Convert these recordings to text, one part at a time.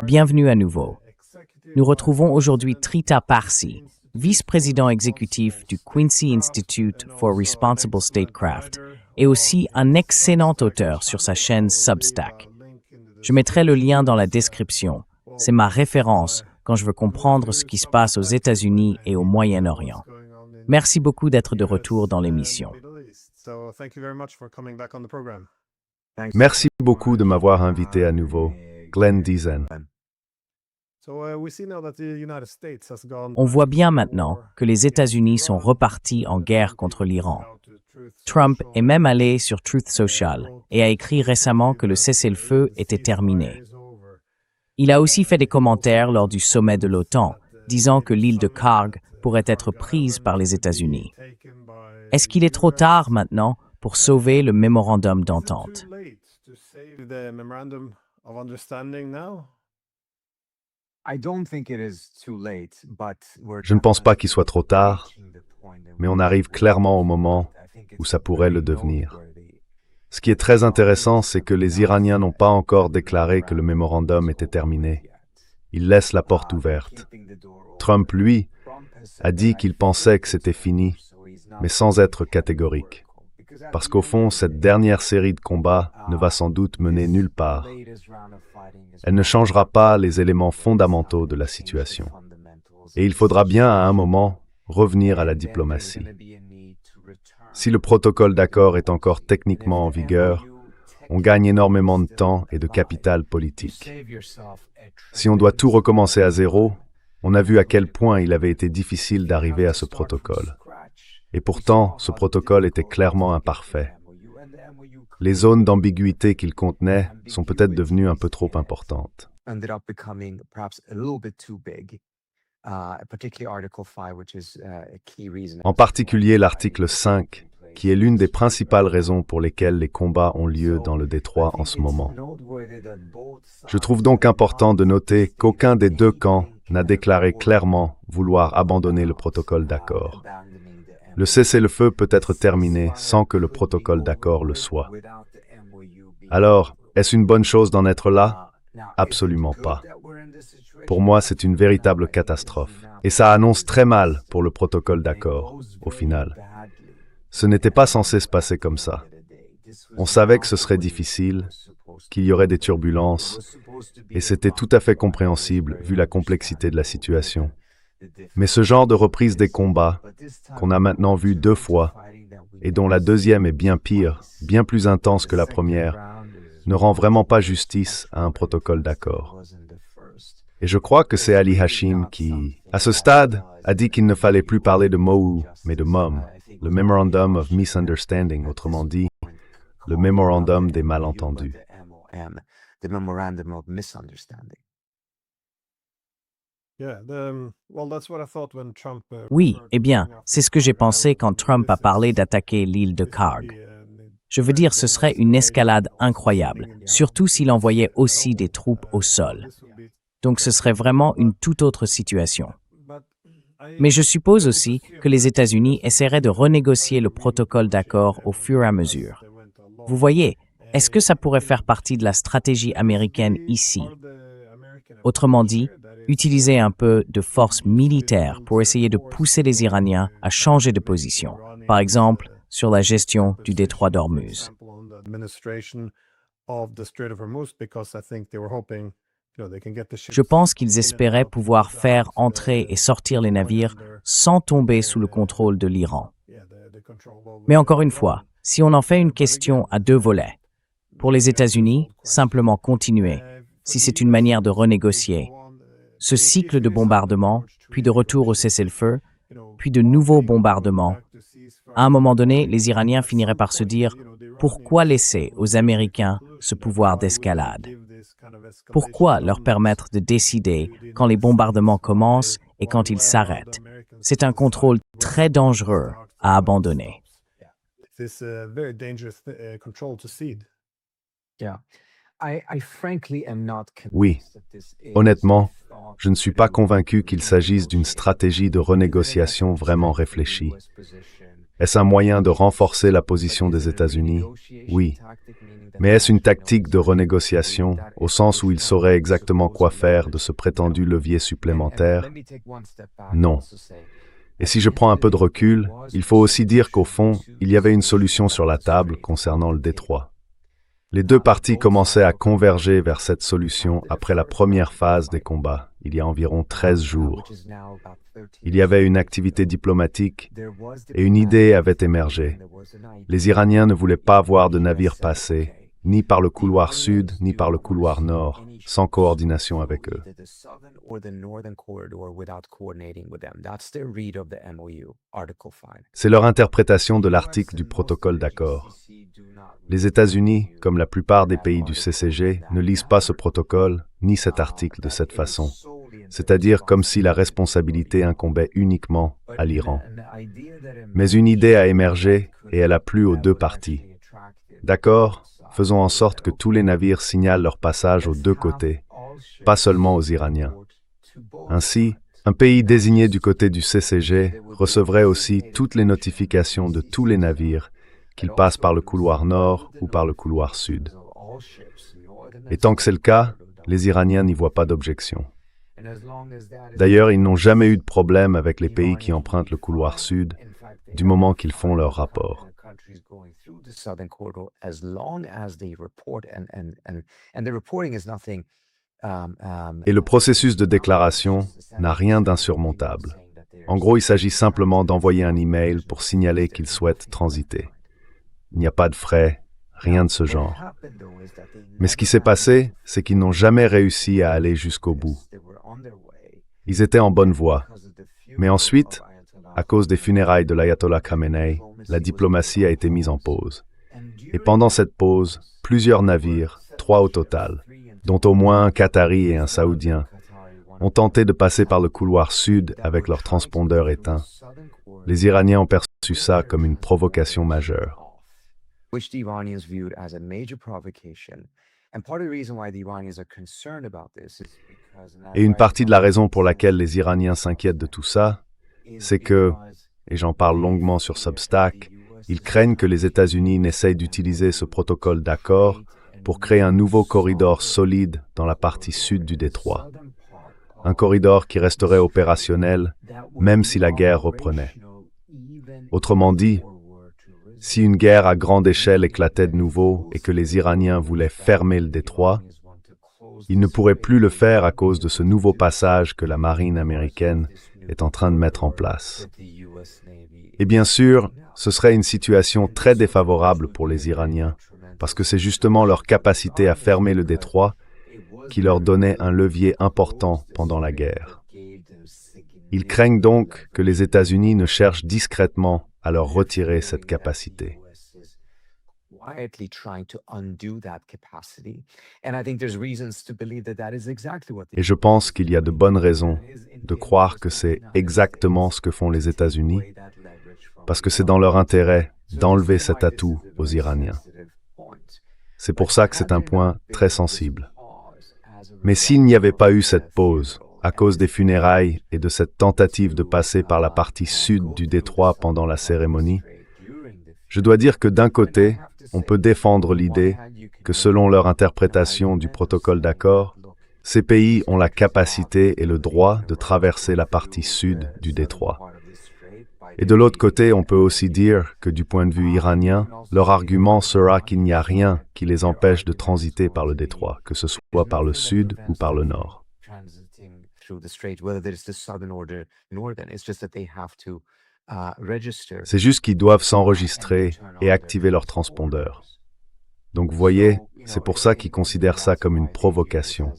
Bienvenue à nouveau. Nous retrouvons aujourd'hui Trita Parsi, vice-président exécutif du Quincy Institute for Responsible Statecraft et aussi un excellent auteur sur sa chaîne Substack. Je mettrai le lien dans la description. C'est ma référence quand je veux comprendre ce qui se passe aux États-Unis et au Moyen-Orient. Merci beaucoup d'être de retour dans l'émission. Merci beaucoup de m'avoir invité à nouveau, Glenn Diesen. On voit bien maintenant que les États-Unis sont repartis en guerre contre l'Iran. Trump est même allé sur Truth Social et a écrit récemment que le cessez-le-feu était terminé. Il a aussi fait des commentaires lors du sommet de l'OTAN, disant que l'île de Karg pourrait être prise par les États-Unis. Est-ce qu'il est trop tard maintenant pour sauver le mémorandum d'entente? Je ne pense pas qu'il soit trop tard, mais on arrive clairement au moment où ça pourrait le devenir. Ce qui est très intéressant, c'est que les Iraniens n'ont pas encore déclaré que le mémorandum était terminé. Ils laissent la porte ouverte. Trump, lui, a dit qu'il pensait que c'était fini, mais sans être catégorique. Parce qu'au fond, cette dernière série de combats ne va sans doute mener nulle part. Elle ne changera pas les éléments fondamentaux de la situation. Et il faudra bien à un moment revenir à la diplomatie. Si le protocole d'accord est encore techniquement en vigueur, on gagne énormément de temps et de capital politique. Si on doit tout recommencer à zéro, on a vu à quel point il avait été difficile d'arriver à ce protocole. Et pourtant, ce protocole était clairement imparfait. Les zones d'ambiguïté qu'il contenait sont peut-être devenues un peu trop importantes. En particulier l'article 5, qui est l'une des principales raisons pour lesquelles les combats ont lieu dans le détroit en ce moment. Je trouve donc important de noter qu'aucun des deux camps n'a déclaré clairement vouloir abandonner le protocole d'accord. Le cessez-le-feu peut être terminé sans que le protocole d'accord le soit. Alors, est-ce une bonne chose d'en être là? Absolument pas. Pour moi, c'est une véritable catastrophe. Et ça annonce très mal pour le protocole d'accord, au final. Ce n'était pas censé se passer comme ça. On savait que ce serait difficile, qu'il y aurait des turbulences, et c'était tout à fait compréhensible vu la complexité de la situation. Mais ce genre de reprise des combats, qu'on a maintenant vu 2 fois, et dont la deuxième est bien pire, bien plus intense que la première, ne rend vraiment pas justice à un protocole d'accord. Et je crois que c'est Ali Hashim qui, à ce stade, a dit qu'il ne fallait plus parler de MOU, mais de MOM, le Memorandum of Misunderstanding, autrement dit, le mémorandum des malentendus. Oui, eh bien, c'est ce que j'ai pensé quand Trump a parlé d'attaquer l'île de Karg. Je veux dire, ce serait une escalade incroyable, surtout s'il envoyait aussi des troupes au sol. Donc ce serait vraiment une toute autre situation. Mais je suppose aussi que les États-Unis essaieraient de renégocier le protocole d'accord au fur et à mesure. Vous voyez, est-ce que ça pourrait faire partie de la stratégie américaine ici? Autrement dit, utiliser un peu de force militaire pour essayer de pousser les Iraniens à changer de position, par exemple sur la gestion du détroit d'Ormuz. Je pense qu'ils espéraient pouvoir faire entrer et sortir les navires sans tomber sous le contrôle de l'Iran. Mais encore une fois, si on en fait une question à 2 volets, pour les États-Unis, simplement continuer, si c'est une manière de renégocier, ce cycle de bombardement, puis de retour au cessez-le-feu, puis de nouveaux bombardements, à un moment donné, les Iraniens finiraient par se dire « Pourquoi laisser aux Américains ce pouvoir d'escalade? Pourquoi leur permettre de décider quand les bombardements commencent et quand ils s'arrêtent? C'est un contrôle très dangereux à abandonner. » Oui, honnêtement, je ne suis pas convaincu qu'il s'agisse d'une stratégie de renégociation vraiment réfléchie. Est-ce un moyen de renforcer la position des États-Unis? Oui. Mais est-ce une tactique de renégociation, au sens où ils sauraient exactement quoi faire de ce prétendu levier supplémentaire? Non. Et si je prends un peu de recul, il faut aussi dire qu'au fond, il y avait une solution sur la table concernant le détroit. Les deux parties commençaient à converger vers cette solution après la première phase des combats, il y a environ 13 jours. Il y avait une activité diplomatique et une idée avait émergé. Les Iraniens ne voulaient pas voir de navires passer, ni par le couloir sud, ni par le couloir nord, sans coordination avec eux. C'est leur interprétation de l'article du protocole d'accord. Les États-Unis, comme la plupart des pays du CCG, ne lisent pas ce protocole, ni cet article de cette façon, c'est-à-dire comme si la responsabilité incombait uniquement à l'Iran. Mais une idée a émergé et elle a plu aux deux parties. D'accord, faisons en sorte que tous les navires signalent leur passage aux deux côtés, pas seulement aux Iraniens. Ainsi, un pays désigné du côté du CCG recevrait aussi toutes les notifications de tous les navires, qu'ils passent par le couloir nord ou par le couloir sud. Et tant que c'est le cas, les Iraniens n'y voient pas d'objection. D'ailleurs, ils n'ont jamais eu de problème avec les pays qui empruntent le couloir sud, du moment qu'ils font leur rapport. Et le processus de déclaration n'a rien d'insurmontable. En gros, il s'agit simplement d'envoyer un email pour signaler qu'ils souhaitent transiter. Il n'y a pas de frais, rien de ce genre. Mais ce qui s'est passé, c'est qu'ils n'ont jamais réussi à aller jusqu'au bout. Ils étaient en bonne voie. Mais ensuite, à cause des funérailles de l'ayatollah Khamenei, la diplomatie a été mise en pause. Et pendant cette pause, plusieurs navires, 3 au total, dont au moins un Qatari et un Saoudien, ont tenté de passer par le couloir sud avec leurs transpondeurs éteints. Les Iraniens ont perçu ça comme une provocation majeure. Et une partie de la raison pour laquelle les Iraniens s'inquiètent de tout ça, c'est que, et j'en parle longuement sur Substack, ils craignent que les États-Unis n'essayent d'utiliser ce protocole d'accord pour créer un nouveau corridor solide dans la partie sud du détroit. Un corridor qui resterait opérationnel, même si la guerre reprenait. Autrement dit, si une guerre à grande échelle éclatait de nouveau et que les Iraniens voulaient fermer le détroit, ils ne pourraient plus le faire à cause de ce nouveau passage que la marine américaine est en train de mettre en place. Et bien sûr, ce serait une situation très défavorable pour les Iraniens, parce que c'est justement leur capacité à fermer le détroit qui leur donnait un levier important pendant la guerre. Ils craignent donc que les États-Unis ne cherchent discrètement à leur retirer cette capacité. Et je pense qu'il y a de bonnes raisons de croire que c'est exactement ce que font les États-Unis, parce que c'est dans leur intérêt d'enlever cet atout aux Iraniens. C'est pour ça que c'est un point très sensible. Mais s'il n'y avait pas eu cette pause, à cause des funérailles et de cette tentative de passer par la partie sud du détroit pendant la cérémonie, je dois dire que d'un côté, on peut défendre l'idée que selon leur interprétation du protocole d'accord, ces pays ont la capacité et le droit de traverser la partie sud du détroit. Et de l'autre côté, on peut aussi dire que du point de vue iranien, leur argument sera qu'il n'y a rien qui les empêche de transiter par le détroit, que ce soit par le sud ou par le nord. C'est juste qu'ils doivent s'enregistrer et activer leur transpondeur. Donc vous voyez, c'est pour ça qu'ils considèrent ça comme une provocation.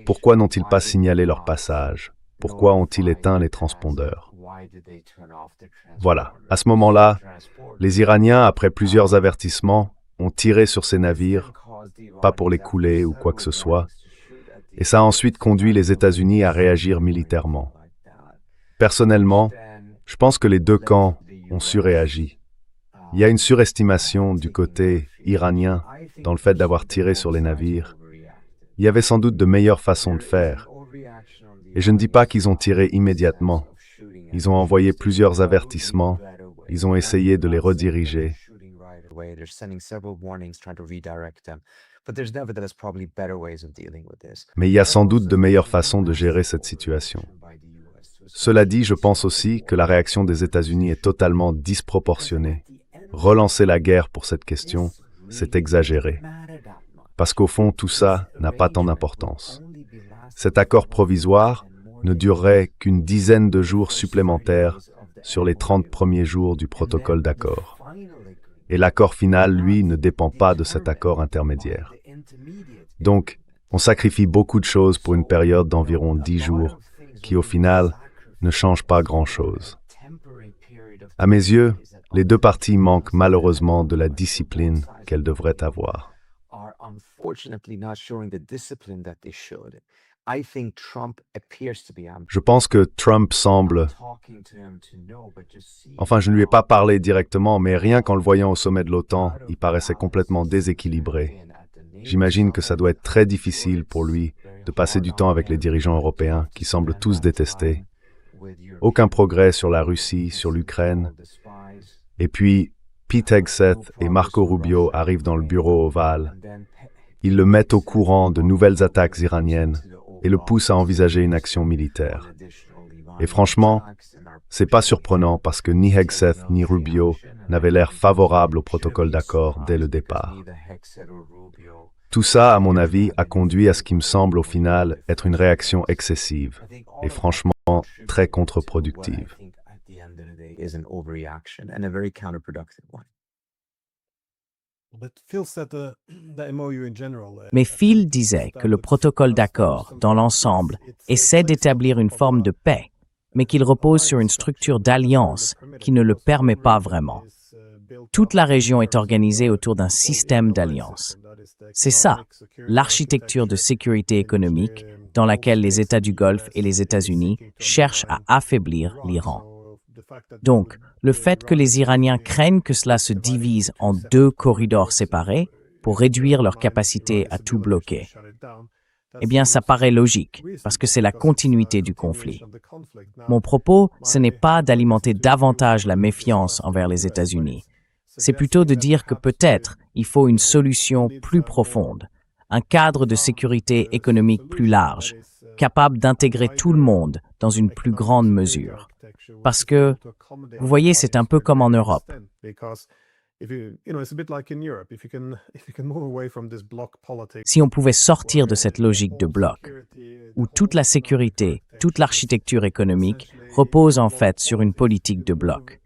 Pourquoi n'ont-ils pas signalé leur passage? Pourquoi ont-ils éteint les transpondeurs? Voilà, à ce moment-là, les Iraniens, après plusieurs avertissements, ont tiré sur ces navires, pas pour les couler ou quoi que ce soit, et ça a ensuite conduit les États-Unis à réagir militairement. Personnellement, je pense que les deux camps ont surréagi. Il y a une surestimation du côté iranien dans le fait d'avoir tiré sur les navires. Il y avait sans doute de meilleures façons de faire. Et je ne dis pas qu'ils ont tiré immédiatement. Ils ont envoyé plusieurs avertissements ils ont essayé de les rediriger. Mais il y a sans doute de meilleures façons de gérer cette situation. Cela dit, je pense aussi que la réaction des États-Unis est totalement disproportionnée. Relancer la guerre pour cette question, c'est exagéré. Parce qu'au fond, tout ça n'a pas tant d'importance. Cet accord provisoire ne durerait qu'une dizaine de jours supplémentaires sur les 30 premiers jours du protocole d'accord. Et l'accord final, lui, ne dépend pas de cet accord intermédiaire. Donc, on sacrifie beaucoup de choses pour une période d'environ 10 jours, qui au final ne change pas grand-chose. À mes yeux, les deux parties manquent malheureusement de la discipline qu'elles devraient avoir. Je pense que Trump semble... Enfin, je ne lui ai pas parlé directement, mais rien qu'en le voyant au sommet de l'OTAN, il paraissait complètement déséquilibré. J'imagine que ça doit être très difficile pour lui de passer du temps avec les dirigeants européens qui semblent tous détester. Aucun progrès sur la Russie, sur l'Ukraine. Et puis, Pete Hegseth et Marco Rubio arrivent dans le bureau ovale. Ils le mettent au courant de nouvelles attaques iraniennes et le poussent à envisager une action militaire. Et franchement, c'est pas surprenant parce que ni Hegseth ni Rubio n'avaient l'air favorables au protocole d'accord dès le départ. Tout ça, à mon avis, a conduit à ce qui me semble au final être une réaction excessive et franchement très contre-productive. Mais Phil disait que le protocole d'accord, dans l'ensemble, essaie d'établir une forme de paix, mais qu'il repose sur une structure d'alliance qui ne le permet pas vraiment. Toute la région est organisée autour d'un système d'alliance. C'est ça, l'architecture de sécurité économique dans laquelle les États du Golfe et les États-Unis cherchent à affaiblir l'Iran. Donc, le fait que les Iraniens craignent que cela se divise en deux corridors séparés pour réduire leur capacité à tout bloquer, eh bien, ça paraît logique, parce que c'est la continuité du conflit. Mon propos, ce n'est pas d'alimenter davantage la méfiance envers les États-Unis. C'est plutôt de dire que peut-être il faut une solution plus profonde, un cadre de sécurité économique plus large, capable d'intégrer tout le monde dans une plus grande mesure. Parce que, vous voyez, c'est un peu comme en Europe. Si on pouvait sortir de cette logique de bloc, où toute la sécurité, toute l'architecture économique repose en fait sur une politique de bloc.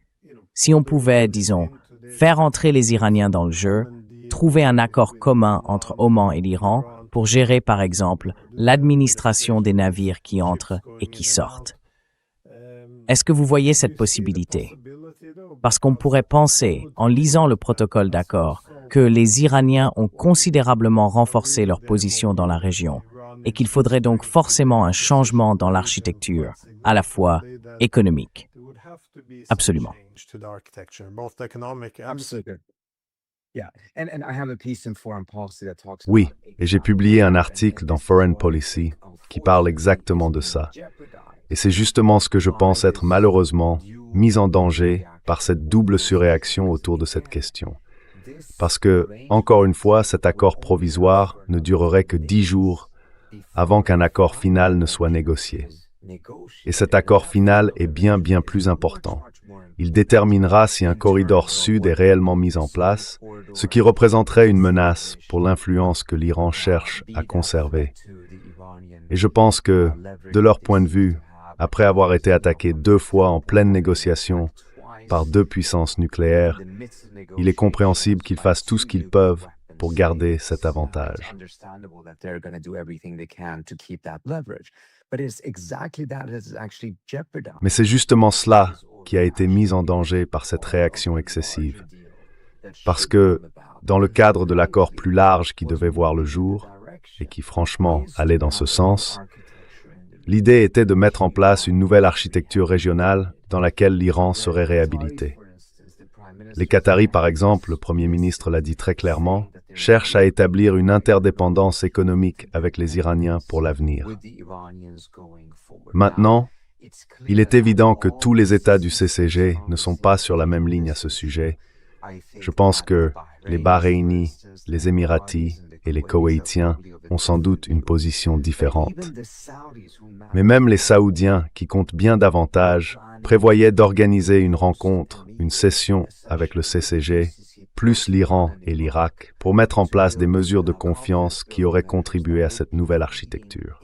Si on pouvait, disons, faire entrer les Iraniens dans le jeu, trouver un accord commun entre Oman et l'Iran pour gérer, par exemple, l'administration des navires qui entrent et qui sortent. Est-ce que vous voyez cette possibilité? Parce qu'on pourrait penser, en lisant le protocole d'accord, que les Iraniens ont considérablement renforcé leur position dans la région et qu'il faudrait donc forcément un changement dans l'architecture, à la fois économique. Absolument. Oui, et j'ai publié un article dans Foreign Policy qui parle exactement de ça. Et c'est justement ce que je pense être malheureusement mis en danger par cette double surréaction autour de cette question. Parce que, encore une fois, cet accord provisoire ne durerait que 10 jours avant qu'un accord final ne soit négocié. Et cet accord final est bien plus important. Il déterminera si un corridor sud est réellement mis en place, ce qui représenterait une menace pour l'influence que l'Iran cherche à conserver. Et je pense que, de leur point de vue, après avoir été attaqué 2 fois en pleine négociation par 2 puissances nucléaires, il est compréhensible qu'ils fassent tout ce qu'ils peuvent pour garder cet avantage. Mais c'est justement cela qui a été mis en danger par cette réaction excessive. Parce que, dans le cadre de l'accord plus large qui devait voir le jour, et qui franchement allait dans ce sens, l'idée était de mettre en place une nouvelle architecture régionale dans laquelle l'Iran serait réhabilité. Les Qataris, par exemple, le Premier ministre l'a dit très clairement, cherchent à établir une interdépendance économique avec les Iraniens pour l'avenir. Maintenant, Il est évident que tous les États du CCG ne sont pas sur la même ligne à ce sujet. Je pense que les Bahreïnis, les Émiratis et les Koweïtiens ont sans doute une position différente. Mais même les Saoudiens, qui comptent bien davantage, prévoyaient d'organiser une rencontre, une session avec le CCG, plus l'Iran et l'Irak, pour mettre en place des mesures de confiance qui auraient contribué à cette nouvelle architecture.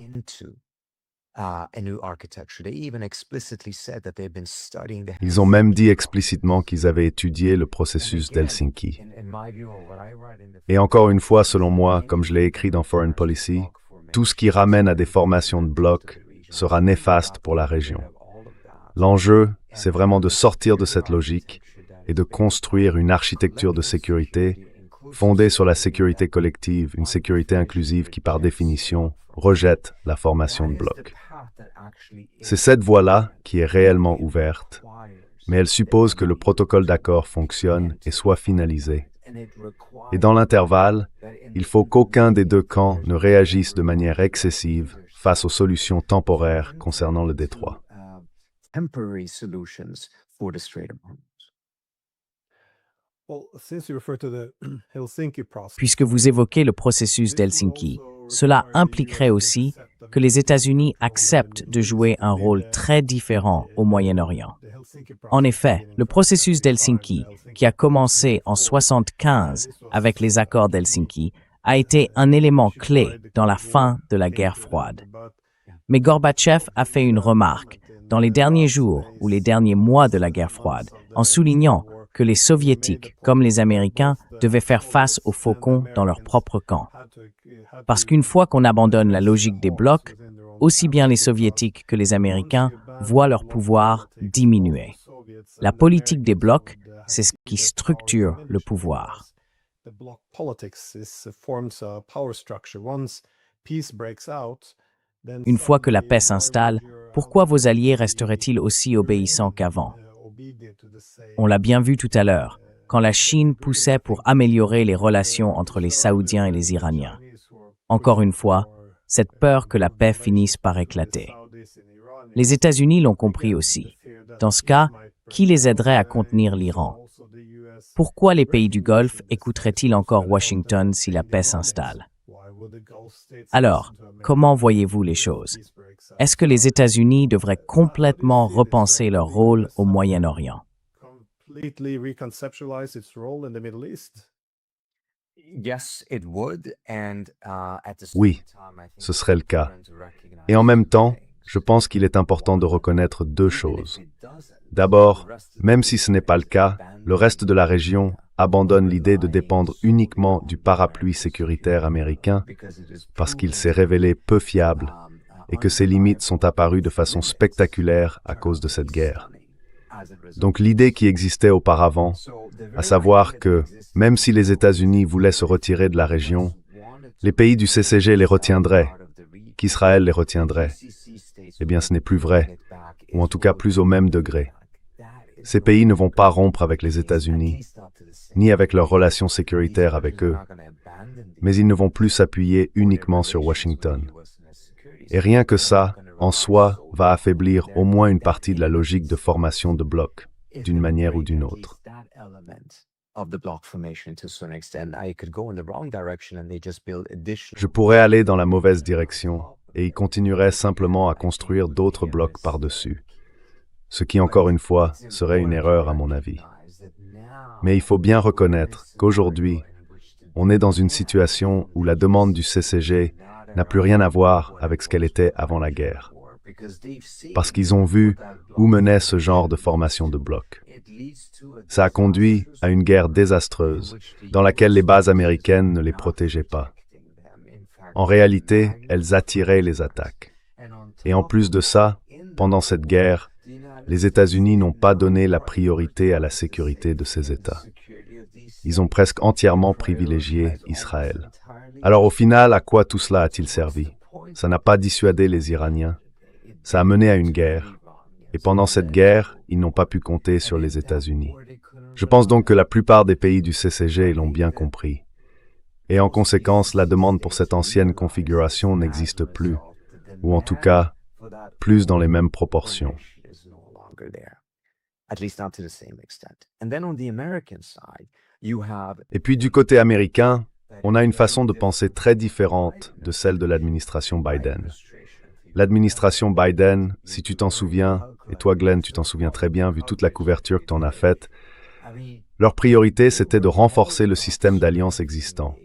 Ils ont même dit explicitement qu'ils avaient étudié le processus d'Helsinki. Et encore une fois, selon moi, comme je l'ai écrit dans Foreign Policy, tout ce qui ramène à des formations de blocs sera néfaste pour la région. L'enjeu, c'est vraiment de sortir de cette logique et de construire une architecture de sécurité fondée sur la sécurité collective, une sécurité inclusive qui, par définition, rejette la formation de blocs. C'est cette voie-là qui est réellement ouverte, mais elle suppose que le protocole d'accord fonctionne et soit finalisé. Et dans l'intervalle, il faut qu'aucun des deux camps ne réagisse de manière excessive face aux solutions temporaires concernant le détroit. Puisque vous évoquez le processus d'Helsinki, cela impliquerait aussi que les États-Unis acceptent de jouer un rôle très différent au Moyen-Orient. En effet, le processus d'Helsinki, qui a commencé en 1975 avec les accords d'Helsinki, a été un élément clé dans la fin de la guerre froide. Mais Gorbatchev a fait une remarque dans les derniers jours ou les derniers mois de la guerre froide, en soulignant que les Soviétiques, comme les Américains, devaient faire face aux faucons dans leur propre camp. Parce qu'une fois qu'on abandonne la logique des blocs, aussi bien les Soviétiques que les Américains voient leur pouvoir diminuer. La politique des blocs, c'est ce qui structure le pouvoir. Une fois que la paix s'installe, pourquoi vos alliés resteraient-ils aussi obéissants qu'avant? On l'a bien vu tout à l'heure, quand la Chine poussait pour améliorer les relations entre les Saoudiens et les Iraniens. Encore une fois, cette peur que la paix finisse par éclater. Les États-Unis l'ont compris aussi. Dans ce cas, qui les aiderait à contenir l'Iran? Pourquoi les pays du Golfe écouteraient-ils encore Washington si la paix s'installe? Alors, comment voyez-vous les choses? Est-ce que les États-Unis devraient complètement repenser leur rôle au Moyen-Orient? Oui, ce serait le cas. Et en même temps, je pense qu'il est important de reconnaître deux choses. D'abord, même si ce n'est pas le cas, le reste de la région abandonne l'idée de dépendre uniquement du parapluie sécuritaire américain parce qu'il s'est révélé peu fiable et que ses limites sont apparues de façon spectaculaire à cause de cette guerre. Donc l'idée qui existait auparavant, à savoir que, même si les États-Unis voulaient se retirer de la région, les pays du CCG les retiendraient, qu'Israël les retiendrait. Eh bien, ce n'est plus vrai, ou en tout cas plus au même degré. Ces pays ne vont pas rompre avec les États-Unis, ni avec leurs relations sécuritaires avec eux, mais ils ne vont plus s'appuyer uniquement sur Washington. Et rien que ça, en soi, va affaiblir au moins une partie de la logique de formation de blocs, d'une manière ou d'une autre. Je pourrais aller dans la mauvaise direction et ils continueraient simplement à construire d'autres blocs par-dessus, ce qui, encore une fois, serait une erreur à mon avis. Mais il faut bien reconnaître qu'aujourd'hui, on est dans une situation où la demande du CCG n'a plus rien à voir avec ce qu'elle était avant la guerre. Parce qu'ils ont vu où menait ce genre de formation de blocs. Ça a conduit à une guerre désastreuse, dans laquelle les bases américaines ne les protégeaient pas. En réalité, elles attiraient les attaques. Et en plus de ça, pendant cette guerre, les États-Unis n'ont pas donné la priorité à la sécurité de ces États. Ils ont presque entièrement privilégié Israël. Alors au final, à quoi tout cela a-t-il servi? Ça n'a pas dissuadé les Iraniens. Ça a mené à une guerre. Et pendant cette guerre, ils n'ont pas pu compter sur les États-Unis. Je pense donc que la plupart des pays du CCG l'ont bien compris. Et en conséquence, la demande pour cette ancienne configuration n'existe plus. Ou en tout cas, plus dans les mêmes proportions. Et puis du côté américain, on a une façon de penser très différente de celle de l'administration Biden. L'administration Biden, si tu t'en souviens, et toi Glenn, tu t'en souviens très bien vu toute la couverture que tu en as faite, leur priorité c'était de renforcer le système d'alliances existant.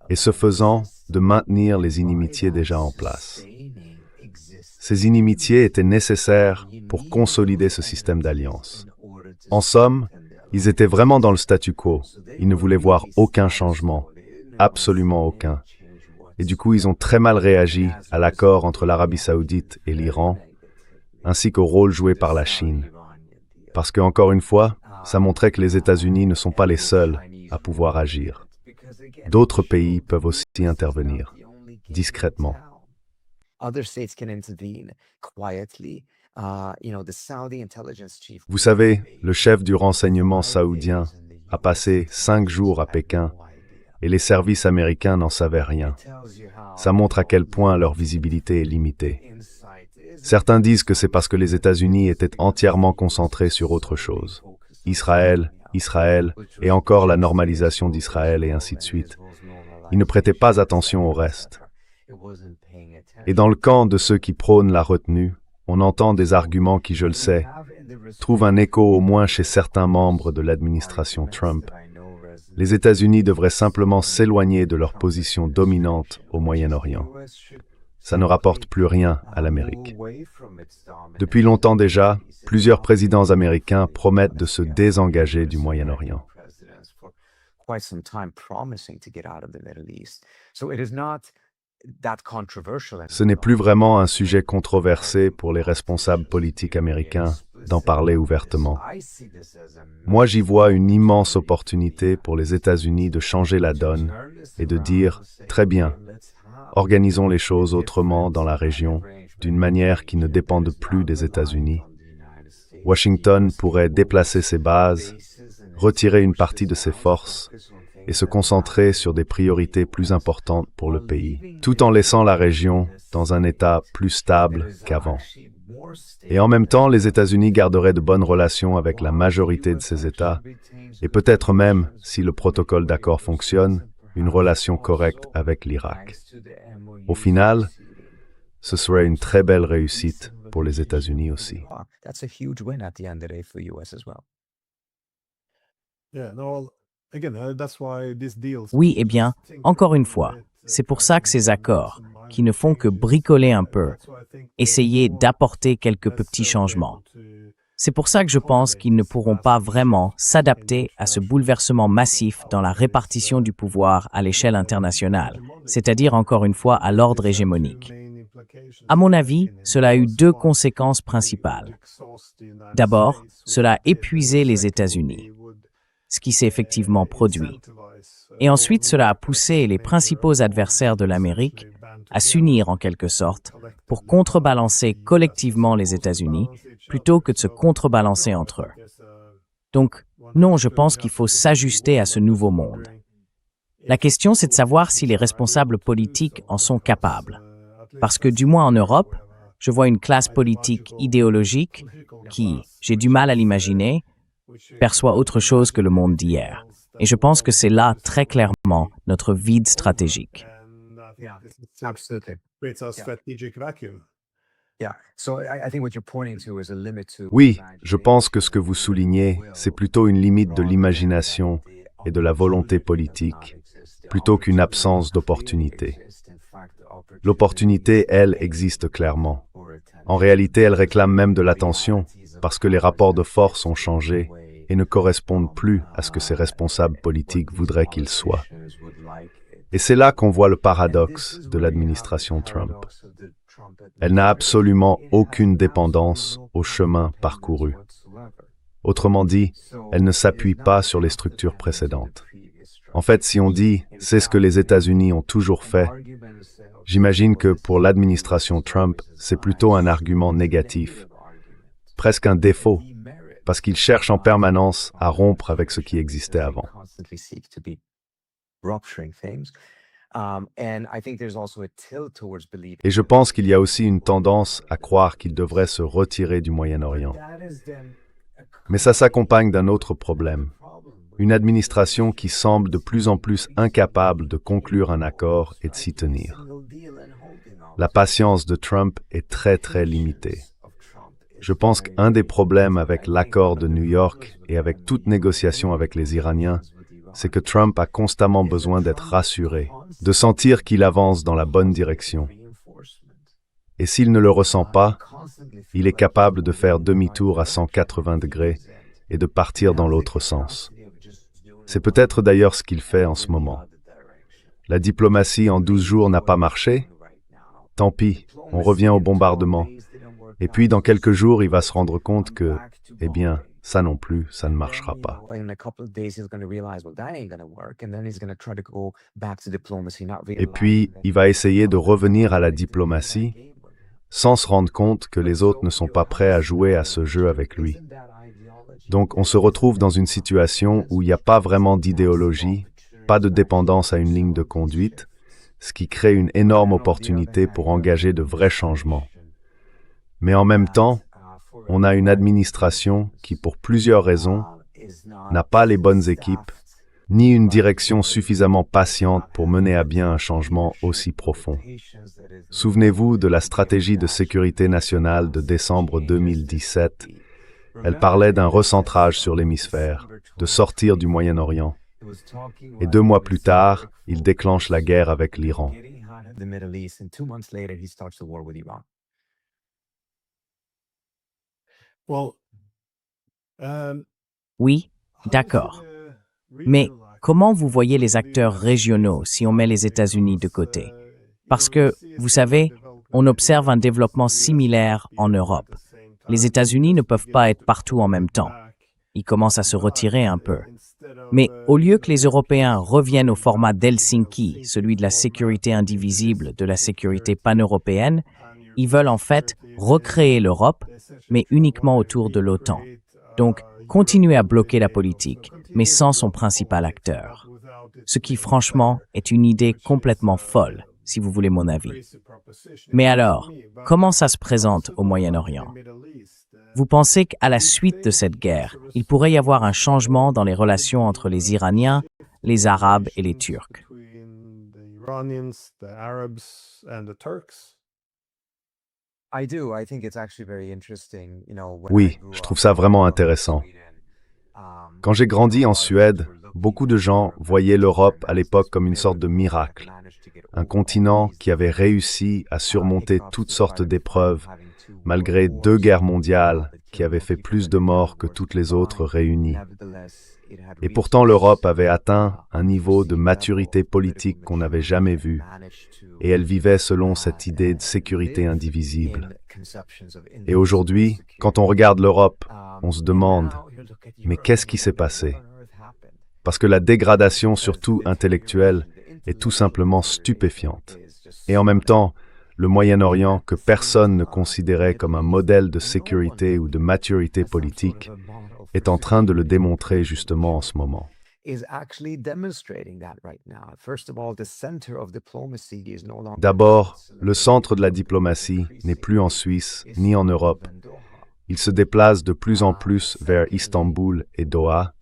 Et ce faisant, de maintenir les inimitiés déjà en place. Ces inimitiés étaient nécessaires pour consolider ce système d'alliance. En somme, ils étaient vraiment dans le statu quo. Ils ne voulaient voir aucun changement, absolument aucun. Et du coup, ils ont très mal réagi à l'accord entre l'Arabie Saoudite et l'Iran, ainsi qu'au rôle joué par la Chine. Parce que, encore une fois, ça montrait que les États-Unis ne sont pas les seuls à pouvoir agir. D'autres pays peuvent aussi intervenir, discrètement. Vous savez, le chef du renseignement saoudien a passé 5 jours à Pékin et les services américains n'en savaient rien. Ça montre à quel point leur visibilité est limitée. Certains disent que c'est parce que les États-Unis étaient entièrement concentrés sur autre chose. Israël, et encore la normalisation d'Israël et ainsi de suite. Ils ne prêtaient pas attention au reste. Et dans le camp de ceux qui prônent la retenue, on entend des arguments qui, je le sais, trouvent un écho au moins chez certains membres de l'administration Trump. Les États-Unis devraient simplement s'éloigner de leur position dominante au Moyen-Orient. Ça ne rapporte plus rien à l'Amérique. Depuis longtemps déjà, plusieurs présidents américains promettent de se désengager du Moyen-Orient. Ce n'est plus vraiment un sujet controversé pour les responsables politiques américains d'en parler ouvertement. Moi, j'y vois une immense opportunité pour les États-Unis de changer la donne et de dire « Très bien, organisons les choses autrement dans la région, d'une manière qui ne dépende plus des États-Unis. » Washington pourrait déplacer ses bases, retirer une partie de ses forces et se concentrer sur des priorités plus importantes pour le pays, tout en laissant la région dans un état plus stable qu'avant. Et en même temps, les États-Unis garderaient de bonnes relations avec la majorité de ces États, et peut-être même, si le protocole d'accord fonctionne, une relation correcte avec l'Irak. Au final, ce serait une très belle réussite pour les États-Unis aussi. Oui, eh bien, encore une fois, c'est pour ça que ces accords, qui ne font que bricoler un peu, essayer d'apporter quelques petits changements. C'est pour ça que je pense qu'ils ne pourront pas vraiment s'adapter à ce bouleversement massif dans la répartition du pouvoir à l'échelle internationale, c'est-à-dire encore une fois à l'ordre hégémonique. À mon avis, cela a eu 2 conséquences principales. D'abord, cela a épuisé les États-Unis, ce qui s'est effectivement produit. Et ensuite, cela a poussé les principaux adversaires de l'Amérique à s'unir en quelque sorte pour contrebalancer collectivement les États-Unis plutôt que de se contrebalancer entre eux. Donc, non, je pense qu'il faut s'ajuster à ce nouveau monde. La question, c'est de savoir si les responsables politiques en sont capables. Parce que, du moins en Europe, je vois une classe politique idéologique qui, j'ai du mal à l'imaginer, perçoit autre chose que le monde d'hier. Et je pense que c'est là, très clairement, notre vide stratégique. Oui, je pense que ce que vous soulignez, c'est plutôt une limite de l'imagination et de la volonté politique, plutôt qu'une absence d'opportunité. L'opportunité, elle, existe clairement. En réalité, elle réclame même de l'attention, parce que les rapports de force ont changé et ne correspondent plus à ce que ces responsables politiques voudraient qu'ils soient. Et c'est là qu'on voit le paradoxe de l'administration Trump. Elle n'a absolument aucune dépendance au chemin parcouru. Autrement dit, elle ne s'appuie pas sur les structures précédentes. En fait, si on dit « c'est ce que les États-Unis ont toujours fait », j'imagine que pour l'administration Trump, c'est plutôt un argument négatif, presque un défaut, parce qu'ils cherchent en permanence à rompre avec ce qui existait avant. Et je pense qu'il y a aussi une tendance à croire qu'il devrait se retirer du Moyen-Orient. Mais ça s'accompagne d'un autre problème. Une administration qui semble de plus en plus incapable de conclure un accord et de s'y tenir. La patience de Trump est très très limitée. Je pense qu'un des problèmes avec l'accord de New York et avec toute négociation avec les Iraniens, c'est que Trump a constamment besoin d'être rassuré, de sentir qu'il avance dans la bonne direction. Et s'il ne le ressent pas, il est capable de faire demi-tour à 180 degrés et de partir dans l'autre sens. C'est peut-être d'ailleurs ce qu'il fait en ce moment. La diplomatie en 12 jours n'a pas marché. Tant pis, on revient au bombardement. Et puis dans quelques jours, il va se rendre compte que, eh bien, ça non plus, ça ne marchera pas. Et puis, il va essayer de revenir à la diplomatie sans se rendre compte que les autres ne sont pas prêts à jouer à ce jeu avec lui. Donc, on se retrouve dans une situation où il n'y a pas vraiment d'idéologie, pas de dépendance à une ligne de conduite, ce qui crée une énorme opportunité pour engager de vrais changements. Mais en même temps, on a une administration qui, pour plusieurs raisons, n'a pas les bonnes équipes, ni une direction suffisamment patiente pour mener à bien un changement aussi profond. Souvenez-vous de la stratégie de sécurité nationale de décembre 2017. Elle parlait d'un recentrage sur l'hémisphère, de sortir du Moyen-Orient. Et 2 mois plus tard, il déclenche la guerre avec l'Iran. Oui, d'accord. Mais comment vous voyez les acteurs régionaux si on met les États-Unis de côté? Parce que, vous savez, on observe un développement similaire en Europe. Les États-Unis ne peuvent pas être partout en même temps. Ils commencent à se retirer un peu. Mais au lieu que les Européens reviennent au format d'Helsinki, celui de la sécurité indivisible, de la sécurité pan-européenne, ils veulent en fait recréer l'Europe, mais uniquement autour de l'OTAN. Donc, continuer à bloquer la politique, mais sans son principal acteur. Ce qui, franchement, est une idée complètement folle, si vous voulez mon avis. Mais alors, comment ça se présente au Moyen-Orient? Vous pensez qu'à la suite de cette guerre, il pourrait y avoir un changement dans les relations entre les Iraniens, les Arabes et les Turcs? Oui, je trouve ça vraiment intéressant. Quand j'ai grandi en Suède, beaucoup de gens voyaient l'Europe à l'époque comme une sorte de miracle, un continent qui avait réussi à surmonter toutes sortes d'épreuves, malgré 2 guerres mondiales qui avaient fait plus de morts que toutes les autres réunies. Et pourtant, l'Europe avait atteint un niveau de maturité politique qu'on n'avait jamais vu, et elle vivait selon cette idée de sécurité indivisible. Et aujourd'hui, quand on regarde l'Europe, on se demande, mais qu'est-ce qui s'est passé? Parce que la dégradation, surtout intellectuelle, est tout simplement stupéfiante. Et en même temps, le Moyen-Orient, que personne ne considérait comme un modèle de sécurité ou de maturité politique, est en train de le démontrer justement en ce moment. D'abord, le centre de la diplomatie n'est plus en Suisse ni en Europe. Il se déplace de plus en plus vers Istanbul et Doha,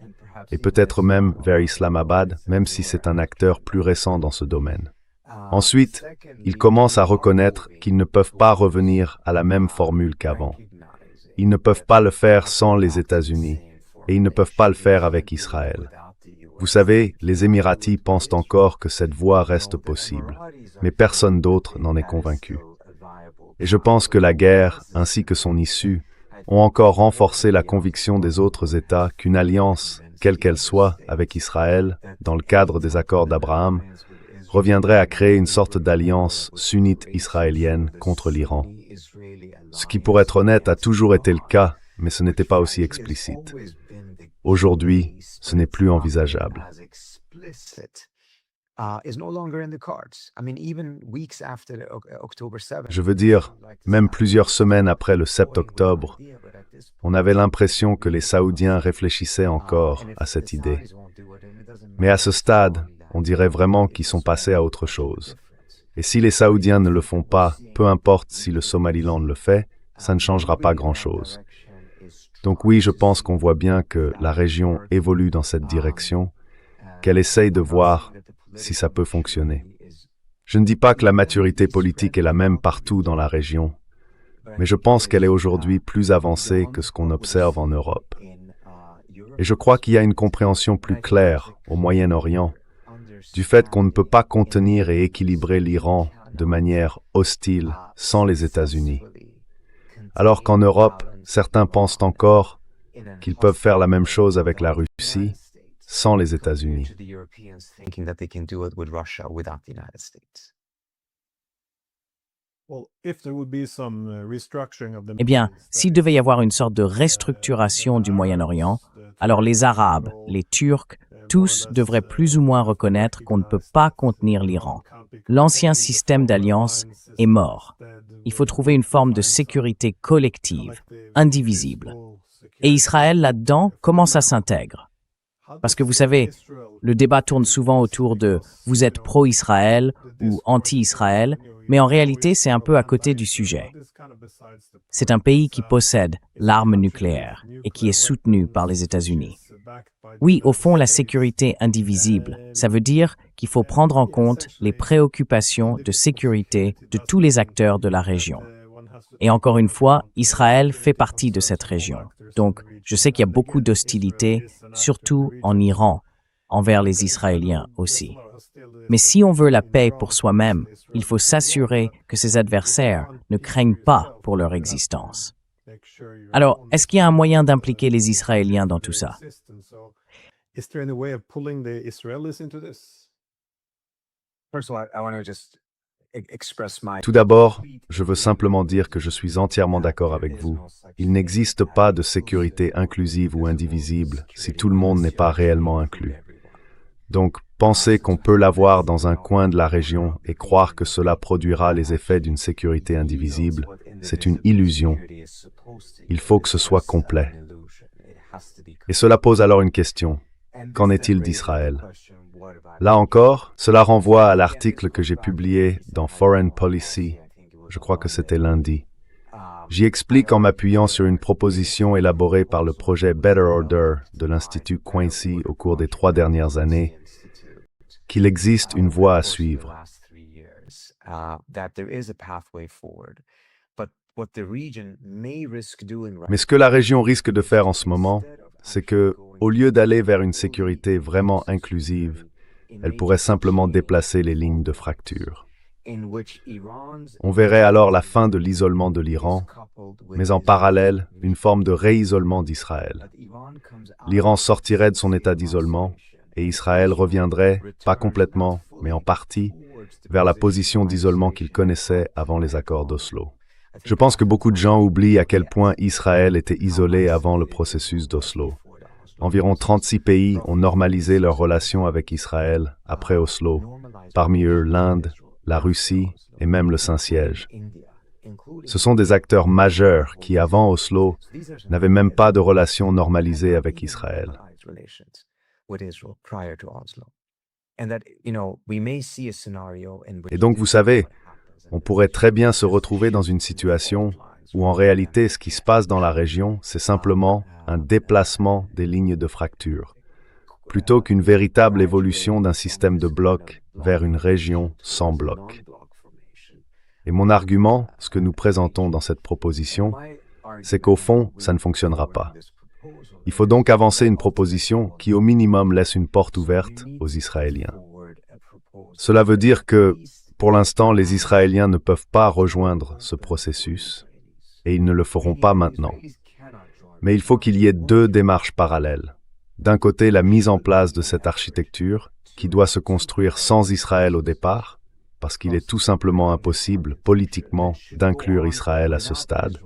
et peut-être même vers Islamabad, même si c'est un acteur plus récent dans ce domaine. Ensuite, ils commencent à reconnaître qu'ils ne peuvent pas revenir à la même formule qu'avant. Ils ne peuvent pas le faire sans les États-Unis, et ils ne peuvent pas le faire avec Israël. Vous savez, les Émiratis pensent encore que cette voie reste possible, mais personne d'autre n'en est convaincu. Et je pense que la guerre, ainsi que son issue, ont encore renforcé la conviction des autres États qu'une alliance, quelle qu'elle soit, avec Israël, dans le cadre des accords d'Abraham, reviendrait à créer une sorte d'alliance sunnite israélienne contre l'Iran. Ce qui, pour être honnête, a toujours été le cas, mais ce n'était pas aussi explicite. Aujourd'hui, ce n'est plus envisageable. Je veux dire, même plusieurs semaines après le 7 octobre, on avait l'impression que les Saoudiens réfléchissaient encore à cette idée. Mais à ce stade, on dirait vraiment qu'ils sont passés à autre chose. Et si les Saoudiens ne le font pas, peu importe si le Somaliland le fait, ça ne changera pas grand-chose. Donc oui, je pense qu'on voit bien que la région évolue dans cette direction, qu'elle essaye de voir si ça peut fonctionner. Je ne dis pas que la maturité politique est la même partout dans la région, mais je pense qu'elle est aujourd'hui plus avancée que ce qu'on observe en Europe. Et je crois qu'il y a une compréhension plus claire au Moyen-Orient du fait qu'on ne peut pas contenir et équilibrer l'Iran de manière hostile sans les États-Unis. Alors qu'en Europe, certains pensent encore qu'ils peuvent faire la même chose avec la Russie sans les États-Unis. Eh bien, s'il devait y avoir une sorte de restructuration du Moyen-Orient, alors les Arabes, les Turcs, tous devraient plus ou moins reconnaître qu'on ne peut pas contenir l'Iran. L'ancien système d'alliance est mort. Il faut trouver une forme de sécurité collective, indivisible. Et Israël, là-dedans, comment ça s'intègre? Parce que vous savez, le débat tourne souvent autour de « vous êtes pro-Israël » ou « anti-Israël », mais en réalité, c'est un peu à côté du sujet. C'est un pays qui possède l'arme nucléaire et qui est soutenu par les États-Unis. Oui, au fond, la sécurité indivisible, ça veut dire qu'il faut prendre en compte les préoccupations de sécurité de tous les acteurs de la région. Et encore une fois, Israël fait partie de cette région. Donc, je sais qu'il y a beaucoup d'hostilité, surtout en Iran, envers les Israéliens aussi. Mais si on veut la paix pour soi-même, il faut s'assurer que ses adversaires ne craignent pas pour leur existence. Alors, est-ce qu'il y a un moyen d'impliquer les Israéliens dans tout ça? Tout d'abord, je veux simplement dire que je suis entièrement d'accord avec vous. Il n'existe pas de sécurité inclusive ou indivisible si tout le monde n'est pas réellement inclus. Donc, penser qu'on peut l'avoir dans un coin de la région et croire que cela produira les effets d'une sécurité indivisible, c'est une illusion. Il faut que ce soit complet. Et cela pose alors une question. Qu'en est-il d'Israël? Là encore, cela renvoie à l'article que j'ai publié dans Foreign Policy, je crois que c'était lundi. J'y explique en m'appuyant sur une proposition élaborée par le projet Better Order de l'Institut Quincy au cours des 3 dernières années, qu'il existe une voie à suivre. Mais ce que la région risque de faire en ce moment, c'est que, au lieu d'aller vers une sécurité vraiment inclusive, elle pourrait simplement déplacer les lignes de fracture. On verrait alors la fin de l'isolement de l'Iran, mais en parallèle, une forme de réisolement d'Israël. L'Iran sortirait de son état d'isolement, et Israël reviendrait, pas complètement, mais en partie, vers la position d'isolement qu'il connaissait avant les accords d'Oslo. Je pense que beaucoup de gens oublient à quel point Israël était isolé avant le processus d'Oslo. Environ 36 pays ont normalisé leurs relations avec Israël après Oslo, parmi eux l'Inde, la Russie et même le Saint-Siège. Ce sont des acteurs majeurs qui, avant Oslo, n'avaient même pas de relations normalisées avec Israël. Et donc, vous savez, on pourrait très bien se retrouver dans une situation où en réalité, ce qui se passe dans la région, c'est simplement un déplacement des lignes de fracture, plutôt qu'une véritable évolution d'un système de blocs vers une région sans blocs. Et mon argument, ce que nous présentons dans cette proposition, c'est qu'au fond, ça ne fonctionnera pas. Il faut donc avancer une proposition qui au minimum laisse une porte ouverte aux Israéliens. Cela veut dire que, pour l'instant, les Israéliens ne peuvent pas rejoindre ce processus, et ils ne le feront pas maintenant. Mais il faut qu'il y ait 2 démarches parallèles. D'un côté, la mise en place de cette architecture, qui doit se construire sans Israël au départ, parce qu'il est tout simplement impossible, politiquement, d'inclure Israël à ce stade.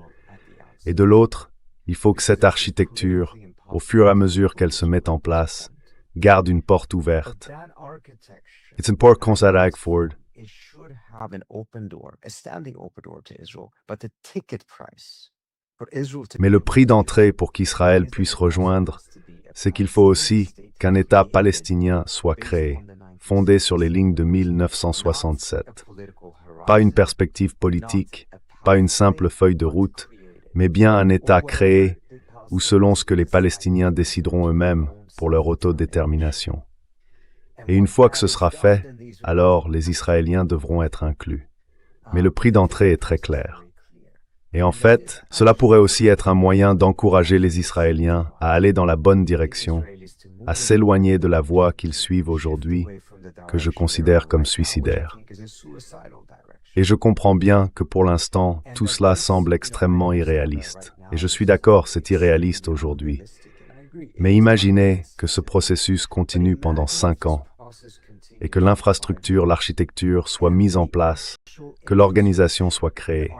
Et de l'autre, il faut que cette architecture, au fur et à mesure qu'elle se met en place, garde une porte ouverte. It's important qu'on s'arrête Ford. Mais le prix d'entrée pour qu'Israël puisse rejoindre, c'est qu'il faut aussi qu'un État palestinien soit créé, fondée sur les lignes de 1967. Pas une perspective politique, pas une simple feuille de route, mais bien un État créé ou selon ce que les Palestiniens décideront eux-mêmes pour leur autodétermination. Et une fois que ce sera fait, alors les Israéliens devront être inclus. Mais le prix d'entrée est très clair. Et en fait, cela pourrait aussi être un moyen d'encourager les Israéliens à aller dans la bonne direction, à s'éloigner de la voie qu'ils suivent aujourd'hui, que je considère comme suicidaire. Et je comprends bien que pour l'instant, tout cela semble extrêmement irréaliste. Et je suis d'accord, c'est irréaliste aujourd'hui. Mais imaginez que ce processus continue pendant 5 ans et que l'infrastructure, l'architecture soit mise en place, que l'organisation soit créée.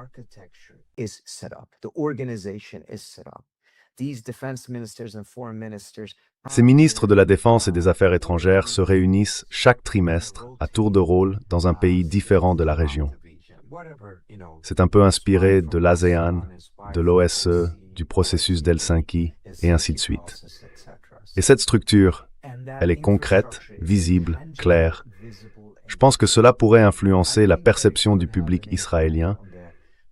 Ces ministres de la Défense et des Affaires étrangères se réunissent chaque trimestre, à tour de rôle, dans un pays différent de la région. C'est un peu inspiré de l'ASEAN, de l'OSCE, du processus d'Helsinki, et ainsi de suite. Et cette structure, elle est concrète, visible, claire. Je pense que cela pourrait influencer la perception du public israélien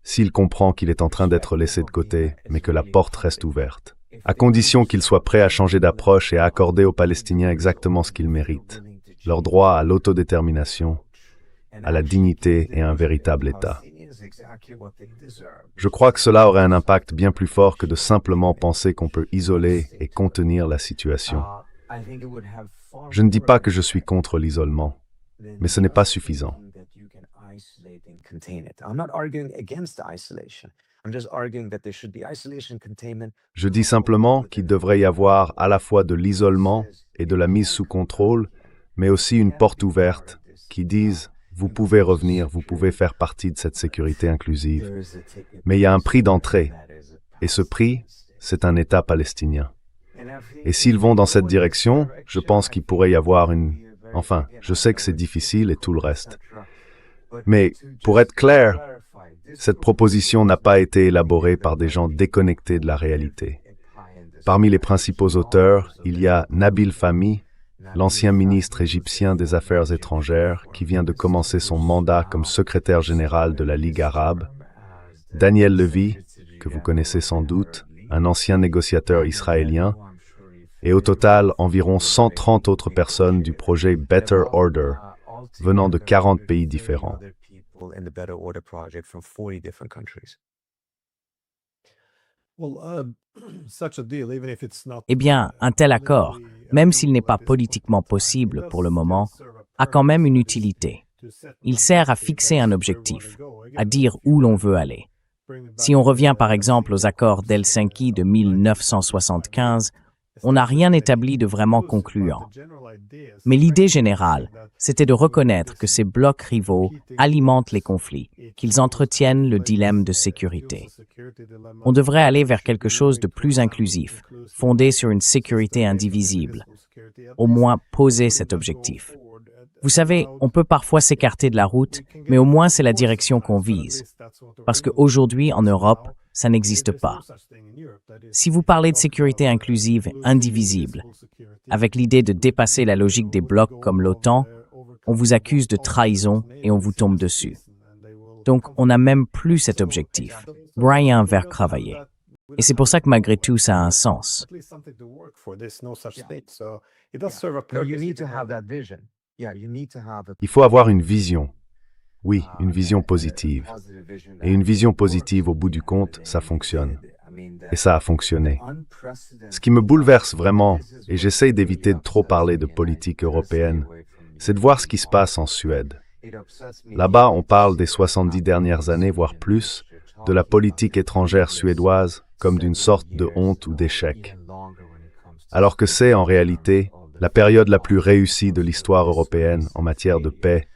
s'il comprend qu'il est en train d'être laissé de côté, mais que la porte reste ouverte, à condition qu'il soit prêt à changer d'approche et à accorder aux Palestiniens exactement ce qu'ils méritent, leur droit à l'autodétermination, à la dignité et à un véritable État. Je crois que cela aurait un impact bien plus fort que de simplement penser qu'on peut isoler et contenir la situation. Je ne dis pas que je suis contre l'isolement, mais ce n'est pas suffisant. Je dis simplement qu'il devrait y avoir à la fois de l'isolement et de la mise sous contrôle, mais aussi une porte ouverte qui dise « vous pouvez revenir, vous pouvez faire partie de cette sécurité inclusive ». Mais il y a un prix d'entrée, et ce prix, c'est un État palestinien. Et s'ils vont dans cette direction, je pense qu'il pourrait y avoir une... Enfin, je sais que c'est difficile et tout le reste. Mais, pour être clair, cette proposition n'a pas été élaborée par des gens déconnectés de la réalité. Parmi les principaux auteurs, il y a Nabil Fahmy, l'ancien ministre égyptien des Affaires étrangères, qui vient de commencer son mandat comme secrétaire général de la Ligue arabe, Daniel Levy, que vous connaissez sans doute, un ancien négociateur israélien, et au total environ 130 autres personnes du projet Better Order, venant de 40 pays différents. Eh bien, un tel accord, même s'il n'est pas politiquement possible pour le moment, a quand même une utilité. Il sert à fixer un objectif, à dire où l'on veut aller. Si on revient par exemple aux accords d'Helsinki de 1975, on n'a rien établi de vraiment concluant. Mais l'idée générale, c'était de reconnaître que ces blocs rivaux alimentent les conflits, qu'ils entretiennent le dilemme de sécurité. On devrait aller vers quelque chose de plus inclusif, fondé sur une sécurité indivisible. Au moins poser cet objectif. Vous savez, on peut parfois s'écarter de la route, mais au moins c'est la direction qu'on vise. Parce qu'aujourd'hui, en Europe, ça n'existe pas. Si vous parlez de sécurité inclusive, indivisible, avec l'idée de dépasser la logique des blocs comme l'OTAN, on vous accuse de trahison et on vous tombe dessus. Donc, on n'a même plus cet objectif. Rien vers travailler. Et c'est pour ça que malgré tout, ça a un sens. Il faut avoir une vision. Oui, une vision positive. Et une vision positive, au bout du compte, ça fonctionne. Et ça a fonctionné. Ce qui me bouleverse vraiment, et j'essaye d'éviter de trop parler de politique européenne, c'est de voir ce qui se passe en Suède. Là-bas, on parle des 70 dernières années, voire plus, de la politique étrangère suédoise comme d'une sorte de honte ou d'échec. Alors que c'est, en réalité, la période la plus réussie de l'histoire européenne en matière de paix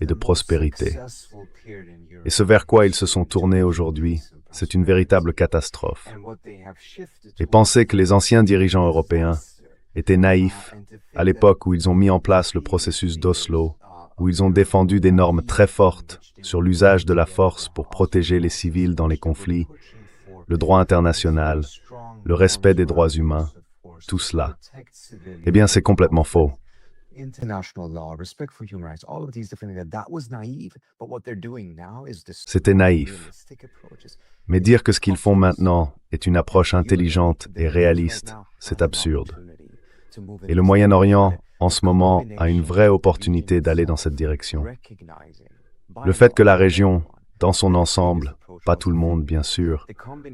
et de prospérité. Et ce vers quoi ils se sont tournés aujourd'hui, c'est une véritable catastrophe. Et penser que les anciens dirigeants européens étaient naïfs à l'époque où ils ont mis en place le processus d'Oslo, où ils ont défendu des normes très fortes sur l'usage de la force pour protéger les civils dans les conflits, le droit international, le respect des droits humains, tout cela. Eh bien, c'est complètement faux. C'était naïf. Mais dire que ce qu'ils font maintenant est une approche intelligente et réaliste, c'est absurde. Et le Moyen-Orient, en ce moment, a une vraie opportunité d'aller dans cette direction. Le fait que la région, dans son ensemble, pas tout le monde bien sûr,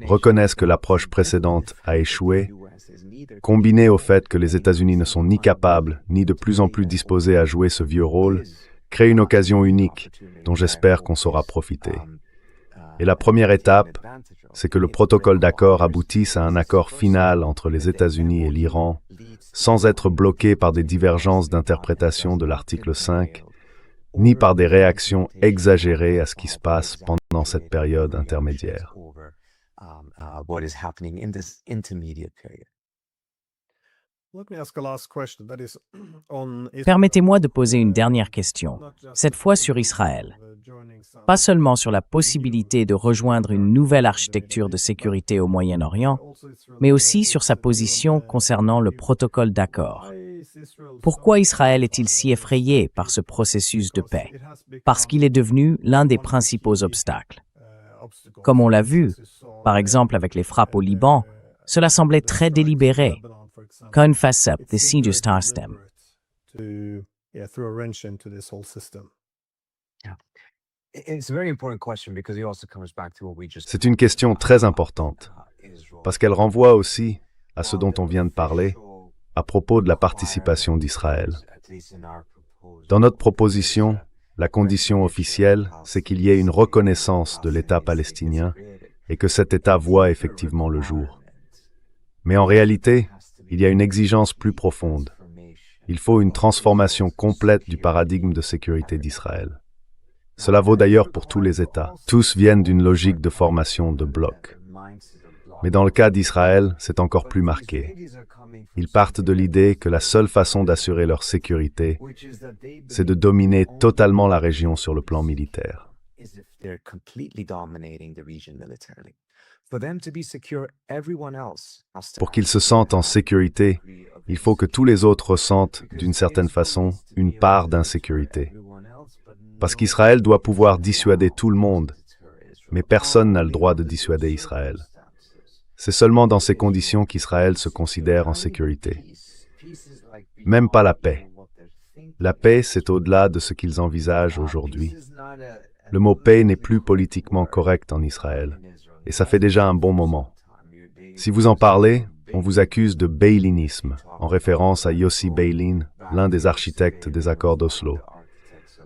reconnaisse que l'approche précédente a échoué, combiné au fait que les États-Unis ne sont ni capables, ni de plus en plus disposés à jouer ce vieux rôle, crée une occasion unique dont j'espère qu'on saura profiter. Et la première étape, c'est que le protocole d'accord aboutisse à un accord final entre les États-Unis et l'Iran, sans être bloqué par des divergences d'interprétation de l'article 5, ni par des réactions exagérées à ce qui se passe pendant cette période intermédiaire. Permettez-moi de poser une dernière question, cette fois sur Israël. Pas seulement sur la possibilité de rejoindre une nouvelle architecture de sécurité au Moyen-Orient, mais aussi sur sa position concernant le protocole d'accord. Pourquoi Israël est-il si effrayé par ce processus de paix? Parce qu'il est devenu l'un des principaux obstacles. Comme on l'a vu, par exemple avec les frappes au Liban, cela semblait très délibéré. Qu'un face-up des Siege Star Stem. C'est une question très importante, parce qu'elle renvoie aussi à ce dont on vient de parler, à propos de la participation d'Israël. Dans notre proposition, la condition officielle, c'est qu'il y ait une reconnaissance de l'État palestinien et que cet État voit effectivement le jour. Mais en réalité, il y a une exigence plus profonde. Il faut une transformation complète du paradigme de sécurité d'Israël. Cela vaut d'ailleurs pour tous les États. Tous viennent d'une logique de formation de blocs. Mais dans le cas d'Israël, c'est encore plus marqué. Ils partent de l'idée que la seule façon d'assurer leur sécurité, c'est de dominer totalement la région sur le plan militaire. Pour qu'ils se sentent en sécurité, il faut que tous les autres ressentent, d'une certaine façon, une part d'insécurité. Parce qu'Israël doit pouvoir dissuader tout le monde, mais personne n'a le droit de dissuader Israël. C'est seulement dans ces conditions qu'Israël se considère en sécurité. Même pas la paix. La paix, c'est au-delà de ce qu'ils envisagent aujourd'hui. Le mot paix n'est plus politiquement correct en Israël, et ça fait déjà un bon moment. Si vous en parlez, on vous accuse de bélinisme, en référence à Yossi Beilin, l'un des architectes des accords d'Oslo.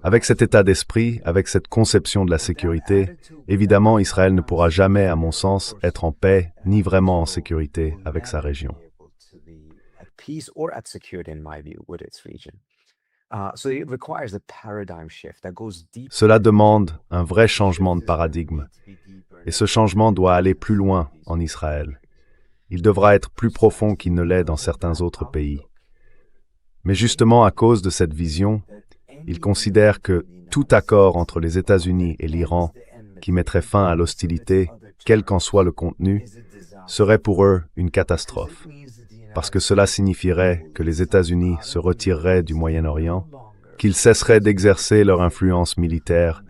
Avec cet état d'esprit, avec cette conception de la sécurité, évidemment, Israël ne pourra jamais, à mon sens, être en paix, ni vraiment en sécurité avec sa région. Cela demande un vrai changement de paradigme. Et ce changement doit aller plus loin en Israël. Il devra être plus profond qu'il ne l'est dans certains autres pays. Mais justement à cause de cette vision, ils considèrent que tout accord entre les États-Unis et l'Iran qui mettrait fin à l'hostilité, quel qu'en soit le contenu, serait pour eux une catastrophe. Parce que cela signifierait que les États-Unis se retireraient du Moyen-Orient, qu'ils cesseraient d'exercer leur influence militaire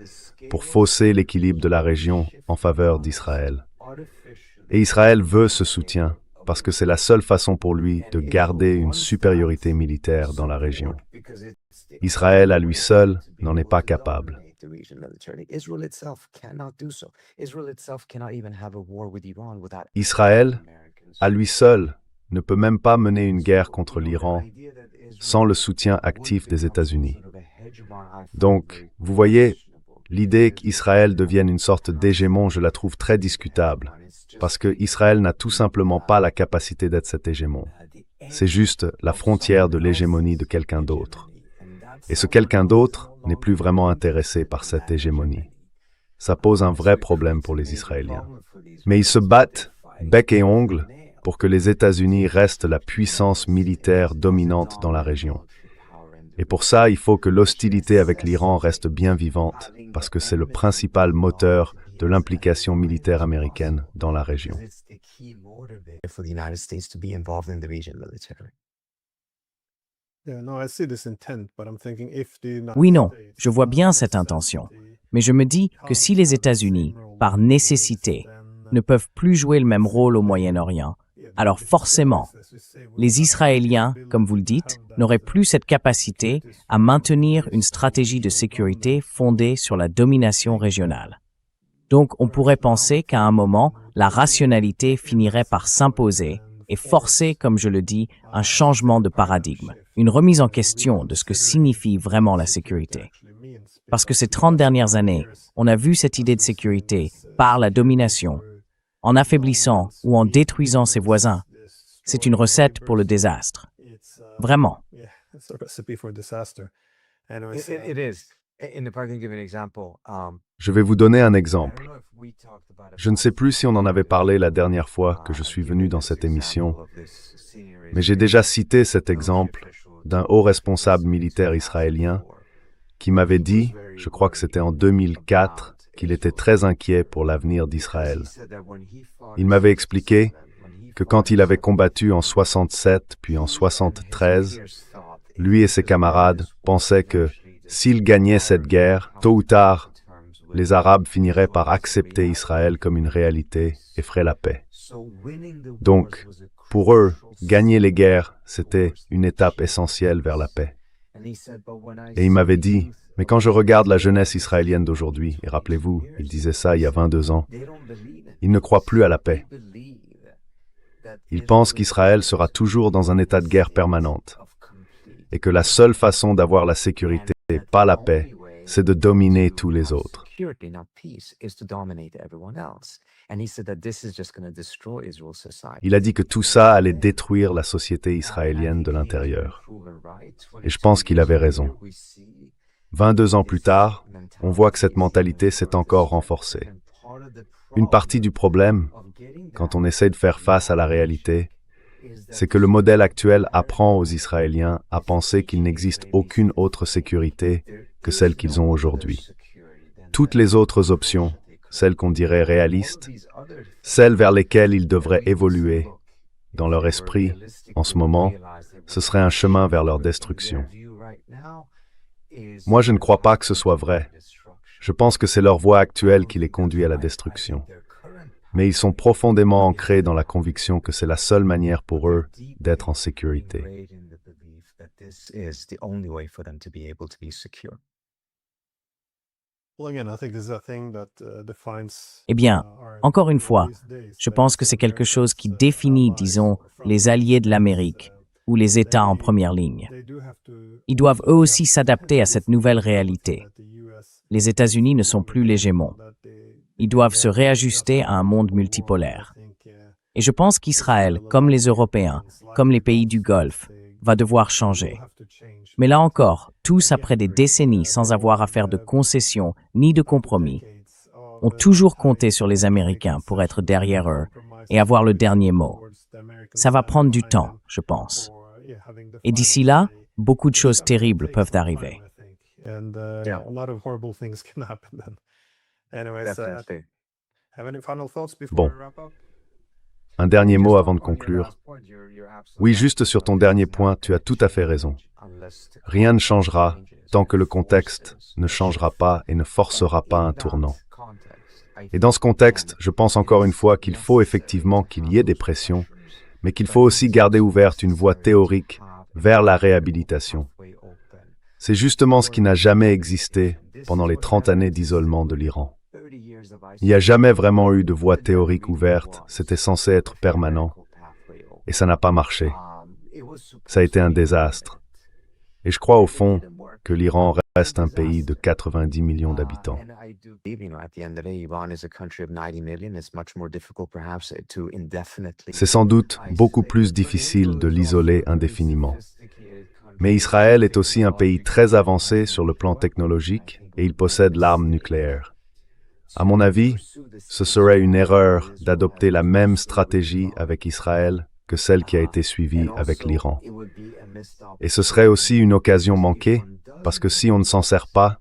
pour fausser l'équilibre de la région en faveur d'Israël. Et Israël veut ce soutien parce que c'est la seule façon pour lui de garder une supériorité militaire dans la région. Israël à lui seul n'en est pas capable. Israël, à lui seul, ne peut même pas mener une guerre contre l'Iran sans le soutien actif des États-Unis. Donc, vous voyez, l'idée qu'Israël devienne une sorte d'hégémon, je la trouve très discutable, parce que Israël n'a tout simplement pas la capacité d'être cet hégémon. C'est juste la frontière de l'hégémonie de quelqu'un d'autre. Et ce quelqu'un d'autre n'est plus vraiment intéressé par cette hégémonie. Ça pose un vrai problème pour les Israéliens. Mais ils se battent, bec et ongle, pour que les États-Unis restent la puissance militaire dominante dans la région. Et pour ça, il faut que l'hostilité avec l'Iran reste bien vivante, parce que c'est le principal moteur de l'implication militaire américaine dans la région. Oui, non, je vois bien cette intention. Mais je me dis que si les États-Unis, par nécessité, ne peuvent plus jouer le même rôle au Moyen-Orient, alors forcément, les Israéliens, comme vous le dites, n'auraient plus cette capacité à maintenir une stratégie de sécurité fondée sur la domination régionale. Donc on pourrait penser qu'à un moment, la rationalité finirait par s'imposer et forcer, comme je le dis, un changement de paradigme, une remise en question de ce que signifie vraiment la sécurité. Parce que ces 30 dernières années, on a vu cette idée de sécurité par la domination, en affaiblissant ou en détruisant ses voisins. C'est une recette pour le désastre. Vraiment. Je vais vous donner un exemple. Je ne sais plus si on en avait parlé la dernière fois que je suis venu dans cette émission, mais j'ai déjà cité cet exemple d'un haut responsable militaire israélien qui m'avait dit, je crois que c'était en 2004, qu'il était très inquiet pour l'avenir d'Israël. Il m'avait expliqué que quand il avait combattu en 67 puis en 73, lui et ses camarades pensaient que s'ils gagnaient cette guerre, tôt ou tard, les Arabes finiraient par accepter Israël comme une réalité et feraient la paix. Donc, pour eux, gagner les guerres, c'était une étape essentielle vers la paix. Et il m'avait dit, mais quand je regarde la jeunesse israélienne d'aujourd'hui, et rappelez-vous, il disait ça il y a 22 ans, ils ne croient plus à la paix. Ils pensent qu'Israël sera toujours dans un état de guerre permanente et que la seule façon d'avoir la sécurité, pas la paix, c'est de dominer tous les autres. Il a dit que tout ça allait détruire la société israélienne de l'intérieur. Et je pense qu'il avait raison. 22 ans plus tard, on voit que cette mentalité s'est encore renforcée. Une partie du problème, quand on essaie de faire face à la réalité, c'est que le modèle actuel apprend aux Israéliens à penser qu'il n'existe aucune autre sécurité que celle qu'ils ont aujourd'hui. Toutes les autres options, celles qu'on dirait réalistes, celles vers lesquelles ils devraient évoluer, dans leur esprit, en ce moment, ce serait un chemin vers leur destruction. Moi, je ne crois pas que ce soit vrai. Je pense que c'est leur voie actuelle qui les conduit à la destruction. Mais ils sont profondément ancrés dans la conviction que c'est la seule manière pour eux d'être en sécurité. Eh bien, encore une fois, je pense que c'est quelque chose qui définit, disons, les alliés de l'Amérique ou les États en première ligne. Ils doivent eux aussi s'adapter à cette nouvelle réalité. Les États-Unis ne sont plus l'hégémon. Ils doivent se réajuster à un monde multipolaire. Et je pense qu'Israël, comme les Européens, comme les pays du Golfe, va devoir changer. Mais là encore, tous après des décennies sans avoir à faire de concessions ni de compromis, ont toujours compté sur les Américains pour être derrière eux et avoir le dernier mot. Ça va prendre du temps, je pense. Et d'ici là, beaucoup de choses terribles peuvent arriver. Bon, un dernier mot avant de conclure. Oui, juste sur ton dernier point, tu as tout à fait raison. Rien ne changera tant que le contexte ne changera pas et ne forcera pas un tournant. Et dans ce contexte, je pense encore une fois qu'il faut effectivement qu'il y ait des pressions, mais qu'il faut aussi garder ouverte une voie théorique vers la réhabilitation. C'est justement ce qui n'a jamais existé pendant les 30 années d'isolement de l'Iran. Il n'y a jamais vraiment eu de voie théorique ouverte, c'était censé être permanent, et ça n'a pas marché. Ça a été un désastre. Et je crois au fond que l'Iran reste un pays de 90 millions d'habitants. C'est sans doute beaucoup plus difficile de l'isoler indéfiniment. Mais Israël est aussi un pays très avancé sur le plan technologique et il possède l'arme nucléaire. À mon avis, ce serait une erreur d'adopter la même stratégie avec Israël que celle qui a été suivie avec l'Iran. Et ce serait aussi une occasion manquée, parce que si on ne s'en sert pas,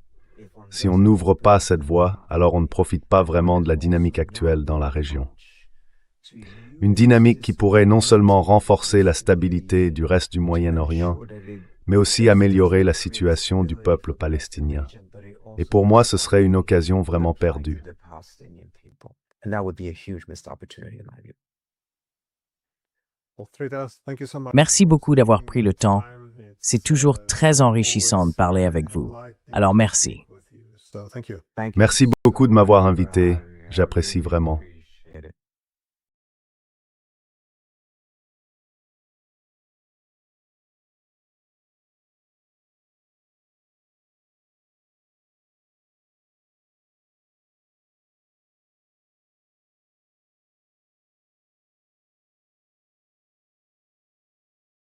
si on n'ouvre pas cette voie, alors on ne profite pas vraiment de la dynamique actuelle dans la région. Une dynamique qui pourrait non seulement renforcer la stabilité du reste du Moyen-Orient, mais aussi améliorer la situation du peuple palestinien. Et pour moi, ce serait une occasion vraiment perdue. Merci beaucoup d'avoir pris le temps. C'est toujours très enrichissant de parler avec vous. Alors merci. Merci beaucoup de m'avoir invité. J'apprécie vraiment.